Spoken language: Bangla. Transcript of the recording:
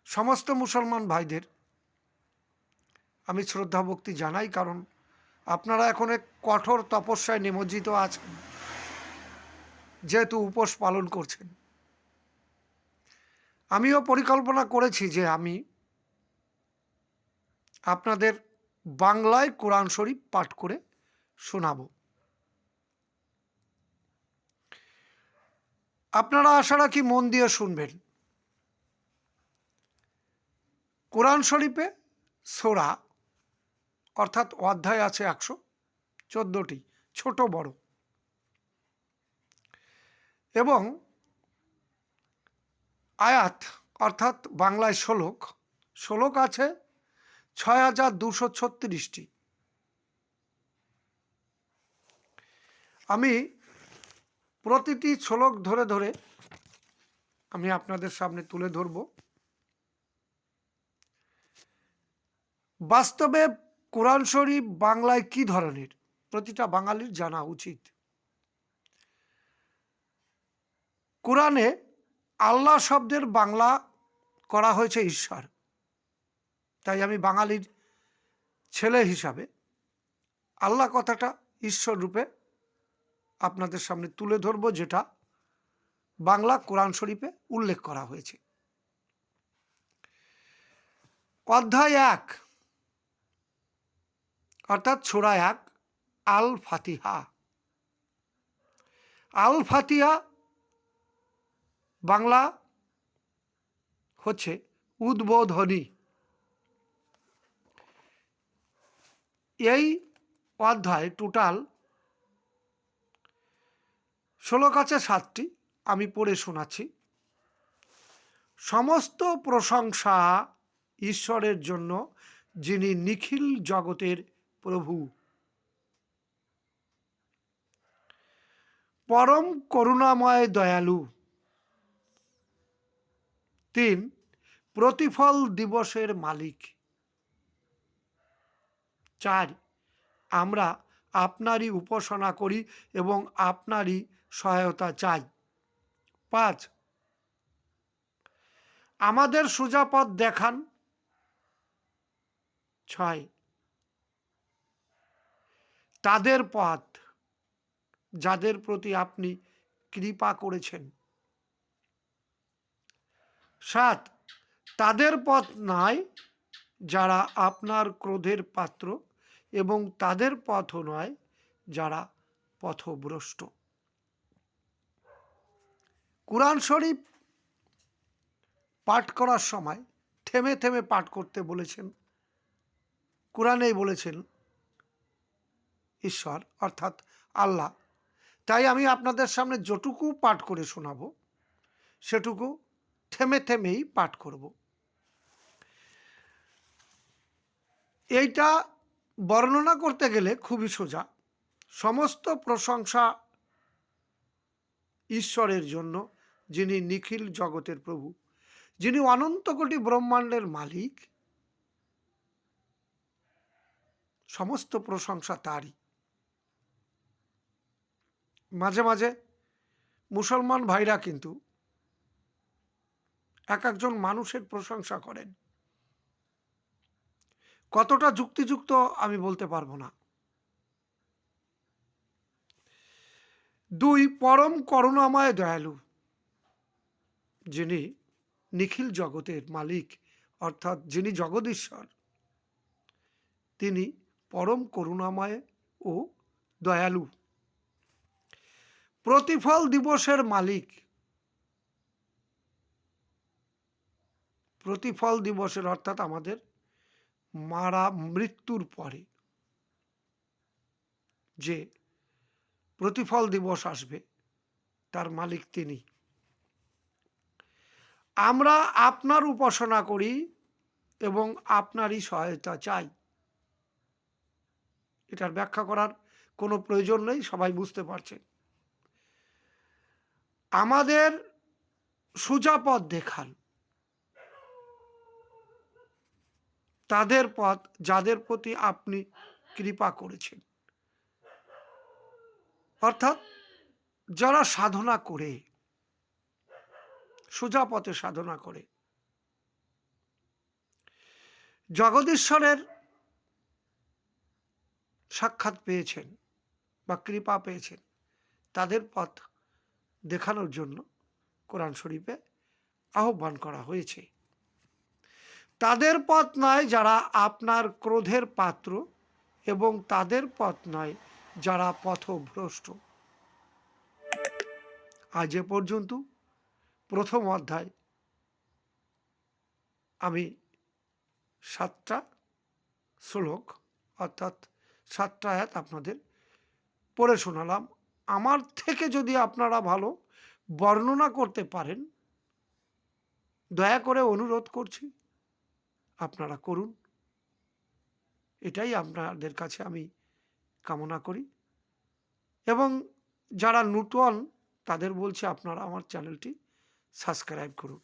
সমস্ত মুসলমান ভাইদের আমি শ্রদ্ধা ভক্তি জানাই, কারণ আপনারা এখন এক কঠোর তপস্যায় নিমজ্জিত আছেন, যেহেতু উপোস পালন করছেন। আমিও পরিকল্পনা করেছি যে আমি আপনাদের বাংলায় কোরআন শরীফ পাঠ করে শোনাব। আপনারা আশা রাখি মন দিয়ে শুনবেন। কোরআন শরীফে সূরা অর্থাৎ অধ্যায় আছে 114টি, ছোট বড়, এবং আয়াত অর্থাৎ বাংলায় শ্লোক আছে 6236টি। আমি প্রতিটি শ্লোক ধরে ধরে আমি আপনাদের সামনে তুলে ধরব। বাস্তবে কোরআন শরীফ বাংলায় কি ধরনের, প্রতিটা বাঙালির জানা উচিত। কোরআনে আল্লাহ শব্দের বাংলা করা হয়েছে ঈশ্বর। তাই আমি বাঙালির ছেলে হিসাবে আল্লাহ কথাটা ঈশ্বর রূপে আপনাদের সামনে তুলে ধরব, যেটা বাংলা কোরআন শরীফে উল্লেখ করা হয়েছে। অধ্যায় 1 অর্থাৎ সূরা 1 আল ফাতিহা। আল ফাতিহা বাংলা হচ্ছে উদ্বোধনী। এই অধ্যায় টোটাল শ্লোক আছে 7টি। আমি পড়ে শোনাচ্ছি। সমস্ত প্রশংসা ঈশ্বরের জন্য, যিনি নিখিল জগতের প্রভু, পরম করুণাময় দয়ালু। 3 প্রতিফল দিবসের মালিক। 4 আমরা আপনারই উপাসনা করি এবং আপনারই সহায়তা চাই। 5 আমাদের সোজা পথ দেখান। 6 তাদের পথ যাদের প্রতি আপনি কৃপা করেছেন। 7 তাদের পথ নয় যারা আপনার ক্রোধের পাত্র, এবং তাদের পথও নয় যারা পথভ্রষ্ট। কোরআন শরীফ পাঠ করার সময় থেমে থেমে পাঠ করতে বলেছেন। কোরআনেই বলেছেন ঈশ্বর অর্থাৎ আল্লাহ। তাই আমি আপনাদের সামনে যটুকু পাঠ করে শোনাব সেটুকু থেমে থেমেই পাঠ করব। এইটা বর্ণনা করতে গেলে খুবই সোজা। সমস্ত প্রশংসা ঈশ্বরের জন্য, যিনি নিখিল জগতের প্রভু, যিনি অনন্ত কোটি ব্রহ্মাণ্ডের মালিক। সমস্ত প্রশংসা তারই। মাঝে মাঝে মুসলমান ভাইরা কিন্তু এক একজন মানুষের প্রশংসা করেন। কতটা যুক্তিযুক্ত আমি বলতে পারবো না। 2 পরম করুণাময় দয়ালু, যিনি নিখিল জগতের মালিক অর্থাৎ যিনি জগদীশ্বর, তিনি পরম করুণাময় ও দয়ালু। প্রতিফল দিবসের মালিক। প্রতিফল দিবসের অর্থাৎ আমাদের মৃত্যুর পরে যে প্রতিফল দিবস আসবে, তার মালিক তিনি। আমরা আপনার উপাসনা করি এবং আপনারই সহায়তা চাই। এটার ব্যাখ্যা করার কোনো প্রয়োজন নেই, সবাই বুঝতে পারছেন। আমাদের সোজা পথ দেখান। তাদের পথ যাদের প্রতি আপনি কৃপা করেছেন, অর্থাৎ যারা সাধনা করে, সোজা পথে সাধনা করে। জগদীশ্বরের সাক্ষাৎ পেয়েছেন বা কৃপা পেয়েছেন, তাদের পথ দেখানোর জন্য কোরআন শরীফে আহ্বান করা হয়েছে। তাদের পথ নয় যারা আপনার ক্রোধের পাত্র, এবং তাদের পথ নয় যারা পথভ্রষ্ট। আজ এ পর্যন্ত প্রথম অধ্যায় আমি 7টা শ্লোক অর্থাৎ 7টা আয়াত আপনাদের পড়ে শোনালাম। আমার থেকে যদি আপনারা ভালো বর্ণনা করতে পারেন, দয়া করে অনুরোধ করছি আপনারা করুন। এটাই আপনাদের কাছে আমি কামনা করি। এবং যারা নূতন তাদের বলছি আপনারা আমার চ্যানেলটি সাবস্ক্রাইব করুন।